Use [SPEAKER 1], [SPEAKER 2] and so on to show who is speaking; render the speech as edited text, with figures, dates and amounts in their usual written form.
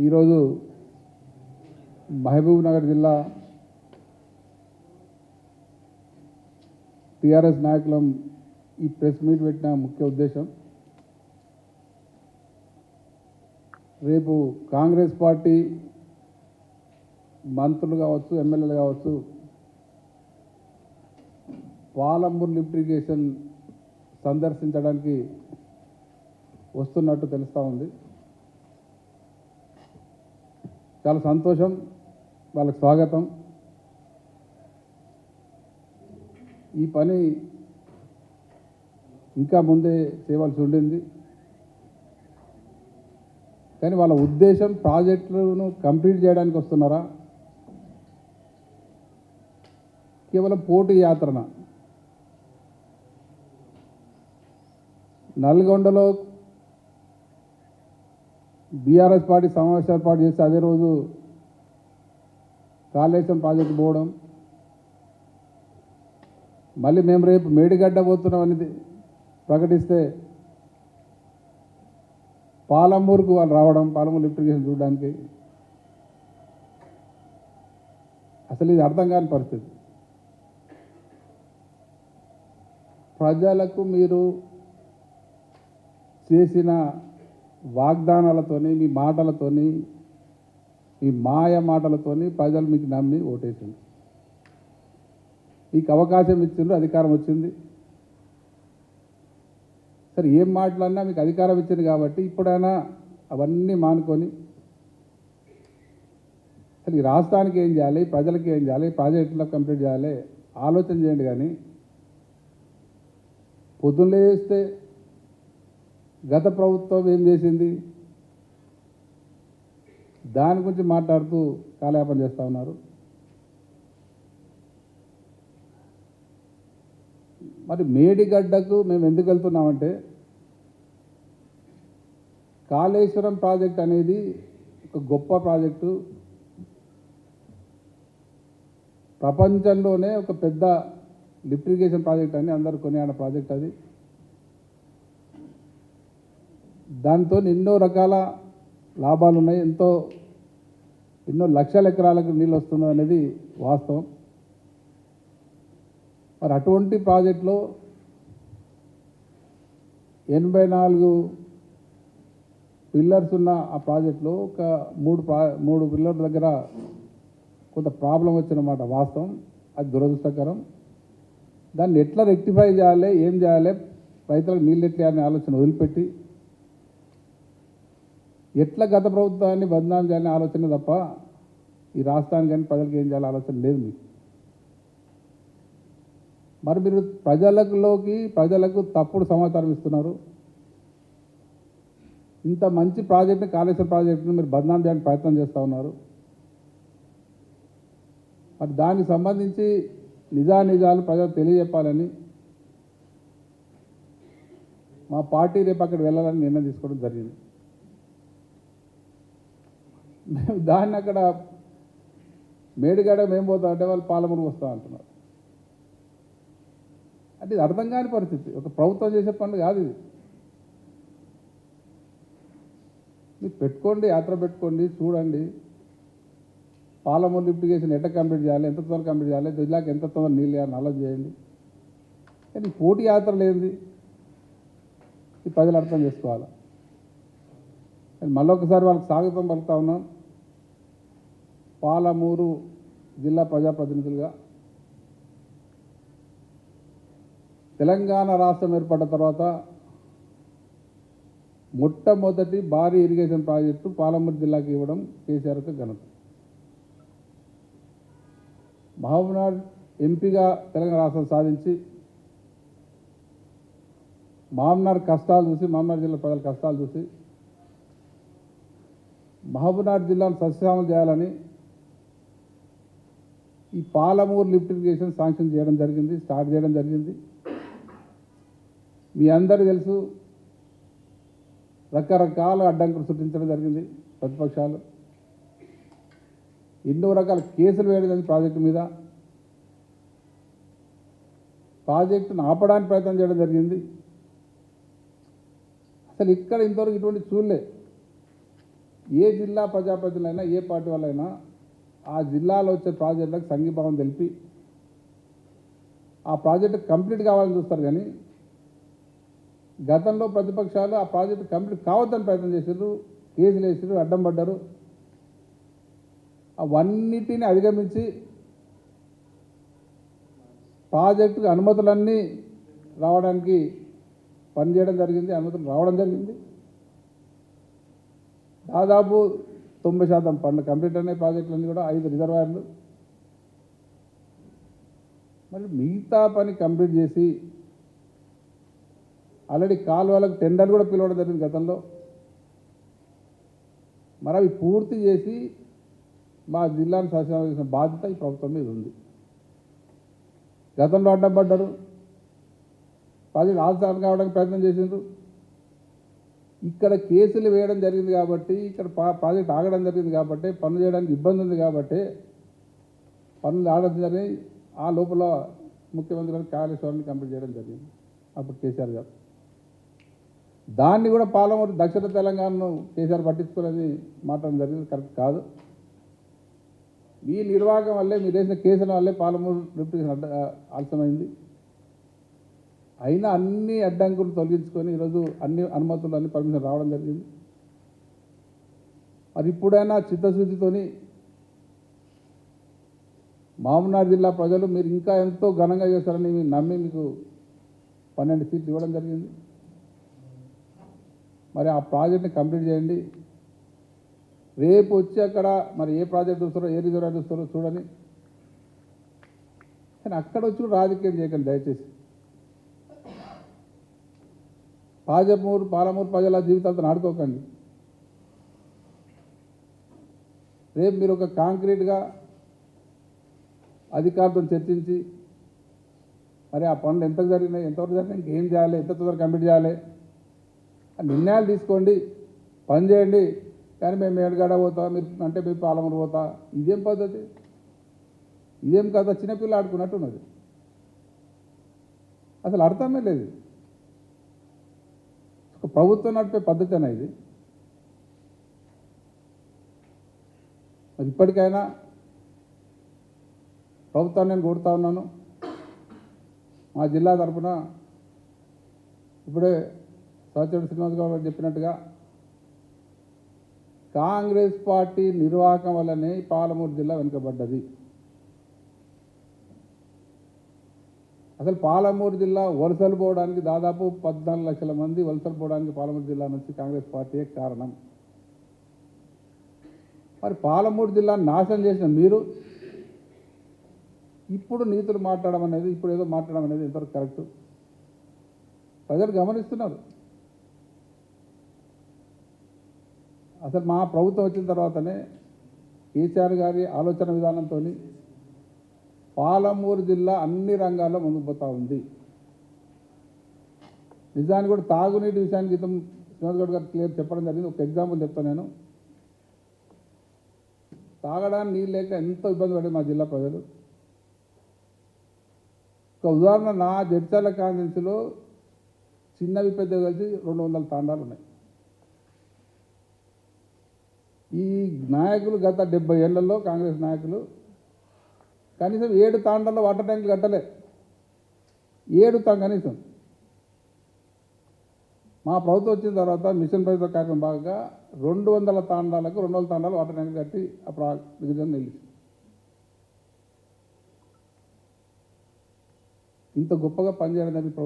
[SPEAKER 1] ఈరోజు మహబూబ్ నగర్ జిల్లా టీఆర్ఎస్ నాయకులం ఈ ప్రెస్ మీట్ పెట్టిన ముఖ్య ఉద్దేశం రేపు కాంగ్రెస్ పార్టీ మంత్రులు కావచ్చు, ఎమ్మెల్యేలు కావచ్చు, పాలమూరు లిఫ్ట్ ఇరిగేషన్ సందర్శించడానికి వస్తున్నట్టు తెలుస్తూ ఉంది. చాలా సంతోషం, వాళ్ళకి స్వాగతం. ఈ పని ఇంకా ముందే చేయవలసి ఉండింది, కానీ వాళ్ళ ఉద్దేశం ప్రాజెక్టులను కంప్లీట్ చేయడానికి వస్తున్నారా, కేవలం పోటీ యాత్రన? నల్గొండలో బీఆర్ఎస్ పార్టీ సమావేశ ఏర్పాటు చేసి అదే రోజు కాళేశ్వరం ప్రాజెక్టు పోవడం, మళ్ళీ మేము రేపు మేడిగడ్డ పోతున్నాం అనేది ప్రకటిస్తే పాలమూరుకు వాళ్ళు రావడం, పాలమూరు లిఫ్ట్ ఇరిగేషన్ చూడడానికి. అసలు ఇది అర్థం కాని పరిస్థితి. ప్రజలకు మీరు చేసిన వాగ్దానాలతోని, మీ మాటలతోని, మీ మాయ మాటలతోని ప్రజలు మీకు నమ్మి ఓటేసింది. మీకు అవకాశం ఇచ్చిండ్రు, అధికారం వచ్చింది. సరే, ఏం మాటలన్నా మీకు అధికారం ఇచ్చింది కాబట్టి ఇప్పుడైనా అవన్నీ మానుకొని అసలు ఈ రాష్ట్రానికి ఏం చేయాలి, ప్రజలకి ఏం చేయాలి, ప్రాజెక్టులో కంప్లీట్ చేయాలి ఆలోచన చేయండి. కానీ పొద్దున్న లేస్తే గత ప్రభుత్వం ఏం చేసింది దాని గురించి మాట్లాడుతూ కాలయాపన చేస్తూ ఉన్నారు. మరి మేడిగడ్డకు మేము ఎందుకు వెళ్తున్నామంటే, కాళేశ్వరం ప్రాజెక్ట్ అనేది ఒక గొప్ప ప్రాజెక్టు, ప్రపంచంలోనే ఒక పెద్ద లిఫ్ట్ ఇరిగేషన్ ప్రాజెక్ట్ అని అందరూ కొనియాడిన ప్రాజెక్ట్ అది. దాంతో ఎన్నో రకాల లాభాలు ఉన్నాయి, ఎన్నో లక్షల ఎకరాలకు నీళ్ళు వస్తున్నది అనేది వాస్తవం. మరి అటువంటి ప్రాజెక్టులో 84 పిల్లర్స్ ఉన్న ఆ ప్రాజెక్టులో ఒక మూడు పిల్లర్ల దగ్గర కొంత ప్రాబ్లం వచ్చినమాట వాస్తవం. అది దురదృష్టకరం. దాన్ని ఎట్లా రెక్టిఫై చేయాలి, ఏం చేయాలి, రైతులకు నీళ్ళు ఎట్లా అనే ఆలోచన వదిలిపెట్టి ఎట్లా గత ప్రభుత్వాన్ని బదనాం చేయాలనే ఆలోచన తప్ప ఈ రాష్ట్రానికి కానీ ప్రజలకు ఏం చేయాలని ఆలోచన లేదు మీకు. మరి మీరు ప్రజలకు తప్పుడు సమాచారం ఇస్తున్నారు. ఇంత మంచి ప్రాజెక్ట్ని, కాళేశ్వరం ప్రాజెక్టుని మీరు బదనాం చేయడానికి ప్రయత్నం చేస్తూ ఉన్నారు. మరి దానికి సంబంధించి నిజాలు ప్రజలకు తెలియజెప్పాలని మా పార్టీ రేపు అక్కడ వెళ్ళాలని నిర్ణయం తీసుకోవడం జరిగింది. మేము దాన్ని అక్కడ మేడిగడ్డ మేము పోతాం అంటే వాళ్ళు పాలమూరు వస్తాం అంటున్నారు. అంటే ఇది అర్థం కాని పరిస్థితి. ఒక ప్రభుత్వం చేసే పనులు కాదు ఇది. మీరు పెట్టుకోండి, యాత్ర పెట్టుకోండి, చూడండి పాలమూరు లిఫ్ట్ ఇరిగేషన్ ఎట్లా కంప్లీట్ చేయాలి, ఎంత తొందరగా కంప్లీట్ చేయాలి, జిల్లాకి ఎంత తొందరగా నీళ్ళు ఇవ్వాలని ఆలోచన చేయండి. కానీ పోటీ యాత్ర లేనిది ఈ ప్రజలు అర్థం చేసుకోవాలి. మళ్ళొకసారి వాళ్ళకి స్వాగతం పలుకుతా ఉన్నాం. పాలమూరు జిల్లా ప్రజాప్రతినిధులుగా తెలంగాణ రాష్ట్రం ఏర్పడ్డ తర్వాత మొట్టమొదటి భారీ ఇరిగేషన్ ప్రాజెక్టు పాలమూరు జిల్లాకి ఇవ్వడం కేసీఆర్కు ఘనత. మహబూబ్నగర్ ఎంపీగా తెలంగాణ రాష్ట్రం సాధించి మహబూబ్నగర్ జిల్లా ప్రజల కష్టాలు చూసి మహబూబ్నగర్ జిల్లాను సస్యశ్యామలం చేయాలని ఈ పాలమూరు లిఫ్ట్ ఇరిగేషన్ శాంక్షన్ చేయడం జరిగింది, స్టార్ట్ చేయడం జరిగింది. మీ అందరికీ తెలుసు, రకరకాల అడ్డంకులు సృష్టించడం జరిగింది. ప్రతిపక్షాలు ఎన్నో రకాల కేసులు వేయడం జరిగింది ప్రాజెక్టు మీద. ప్రాజెక్టును ఆపడానికి ప్రయత్నం చేయడం జరిగింది. అసలు ఇక్కడ ఇంతవరకు ఇటువంటి చూడలే. ఏ జిల్లా ప్రజాప్రతినిధులైనా ఏ పార్టీ వాళ్ళైనా ఆ జిల్లాలో వచ్చే ప్రాజెక్టులకు సంఘీభావం తెలిపి ఆ ప్రాజెక్టు కంప్లీట్ కావాలని చూస్తారు. కానీ గతంలో ప్రతిపక్షాలు ఆ ప్రాజెక్టు కంప్లీట్ కావద్దని ప్రయత్నం చేశారు, కేసులు వేసారు, అడ్డం పడ్డారు. అవన్నిటిని అధిగమించి ప్రాజెక్టుకు అనుమతులన్నీ రావడానికి పనిచేయడం జరిగింది, అనుమతులు రావడం జరిగింది. దాదాపు 90% పనులు కంప్లీట్ అయిన ప్రాజెక్టులన్నీ కూడా 5 రిజర్వాయర్లు. మరి మిగతా పని కంప్లీట్ చేసి ఆల్రెడీ కాలువలకు టెండర్లు కూడా పిలవడం జరిగింది గతంలో. మరి అవి పూర్తి చేసి మా జిల్లాను శాసనం చేసిన బాధ్యత ఈ ప్రభుత్వం మీద ఉంది. గతంలో అడ్డం పడ్డారు, ప్రాజెక్ట్ ఆలస్యం కావడానికి ప్రయత్నం చేసిండ్రు. ఇక్కడ కేసులు వేయడం జరిగింది కాబట్టి, ఇక్కడ ప్రాజెక్ట్ ఆగడం జరిగింది కాబట్టి, పనులు చేయడానికి ఇబ్బంది ఉంది కాబట్టి పనులు ఆగడం జరిగి ఆ లోపల ముఖ్యమంత్రి గారు కాళేశ్వరాన్ని కంప్లీట్ చేయడం జరిగింది. అప్పుడు కేసీఆర్ గారు దాన్ని కూడా పాలమూరు దక్షిణ తెలంగాణను కేసీఆర్ పట్టించుకోవాలని మాట్లాడడం జరిగింది. కరెక్ట్ కాదు. మీ నిర్వాహకం వల్లే, మీరు వేసిన కేసుల వల్లే పాలమూరు లిఫ్టిగేషన్ ఆలస్యమైంది. అయినా అన్ని అడ్డంకులు తొలగించుకొని ఈరోజు అన్ని అనుమతులు అన్ని పర్మిషన్ రావడం జరిగింది. మరి ఇప్పుడైనా చిత్తశుద్ధితోని మహబూబ్నగర్ జిల్లా ప్రజలు మీరు ఇంకా ఎంతో ఘనంగా చేస్తారని మీరు నమ్మి మీకు 12 సీట్లు ఇవ్వడం జరిగింది. మరి ఆ ప్రాజెక్ట్ని కంప్లీట్ చేయండి. రేపు వచ్చి అక్కడ మరి ఏ ప్రాజెక్ట్ చూస్తారో, ఏ రిజర్వాయర్ చూస్తారో చూడని. కానీ అక్కడ వచ్చి రాజకీయం చేయకండి దయచేసి. పాలమూరు ప్రజల జీవితాలతో ఆడుకోకండి. రేపు మీరు ఒక కాంక్రీట్గా అధికారులతో చర్చించి మరి ఆ పనులు ఎంతకు జరిగినాయి, ఎంతవరకు జరిగినాయి, ఇంకేం చేయాలి, ఎంత తొందరగా కంప్లీట్ చేయాలి నిర్ణయాలు తీసుకోండి, పని చేయండి. కానీ మేము ఏడుగాడ పోతా, మీరు అంటే మేము పాలమూరు పోతా, ఇదేం పద్ధతి? ఇదేం కదా చిన్నపిల్ల ఆడుకున్నట్టున్నది. అసలు అర్థమే లేదు. ఒక ప్రభుత్వం నడిపే పద్ధతేనా ఇది? మరి ఇప్పటికైనా ప్రభుత్వాన్ని నేను కోరుతా ఉన్నాను. మా జిల్లా తరఫున ఇప్పుడే సత్యవతి శ్రీనివాస్ గారు చెప్పినట్టుగా కాంగ్రెస్ పార్టీ నిర్వాహకం వల్లనే పాలమూరు జిల్లా వెనుకబడ్డది. అసలు పాలమూరు జిల్లా వలసలు పోవడానికి దాదాపు 14 లక్షల మంది వలసలు పోవడానికి పాలమూరు జిల్లా నుంచి కాంగ్రెస్ పార్టీయే కారణం. మరి పాలమూరు జిల్లాను నాశనం చేసిన మీరు ఇప్పుడు నీతులు మాట్లాడడం అనేది, ఇప్పుడు ఏదో మాట్లాడడం అనేది ఎంతవరకు కరెక్టు? ప్రజలు గమనిస్తున్నారు. అసలు మా ప్రభుత్వం వచ్చిన తర్వాతనే కేసీఆర్ గారి ఆలోచన విధానంతో పాలమూరు జిల్లా అన్ని రంగాల్లో ముందుకు పోతూ ఉంది. నిజానికి కూడా తాగునీటి విషయానికి క్రితం శ్రీనివాస్ గౌడ్ గారు క్లియర్ చెప్పడం జరిగింది. ఒక ఎగ్జాంపుల్ చెప్తాను నేను. తాగడానికి నీళ్ళు లేక ఎంతో ఇబ్బంది పడేది మా జిల్లా ప్రజలు. ఒక ఉదాహరణ, నా జడ్చర్ల కాన్స్టిట్యున్సీలో చిన్నవి పెద్దవి కలిసి 200 తాండాలు ఉన్నాయి. ఈ నాయకులు గత 70 ఏళ్లలో కాంగ్రెస్ నాయకులు కనీసం 7 తాండాల్లో వాటర్ ట్యాంకులు కట్టలే. 7 కనీసం. మా ప్రభుత్వం వచ్చిన తర్వాత మిషన్ భగీరథ కార్యక్రమం భాగంగా 200 తాండాలకు 200 తాండాలు వాటర్ ట్యాంకులు కట్టి అప్పుడు నిలిచి ఇంత గొప్పగా పనిచేయడం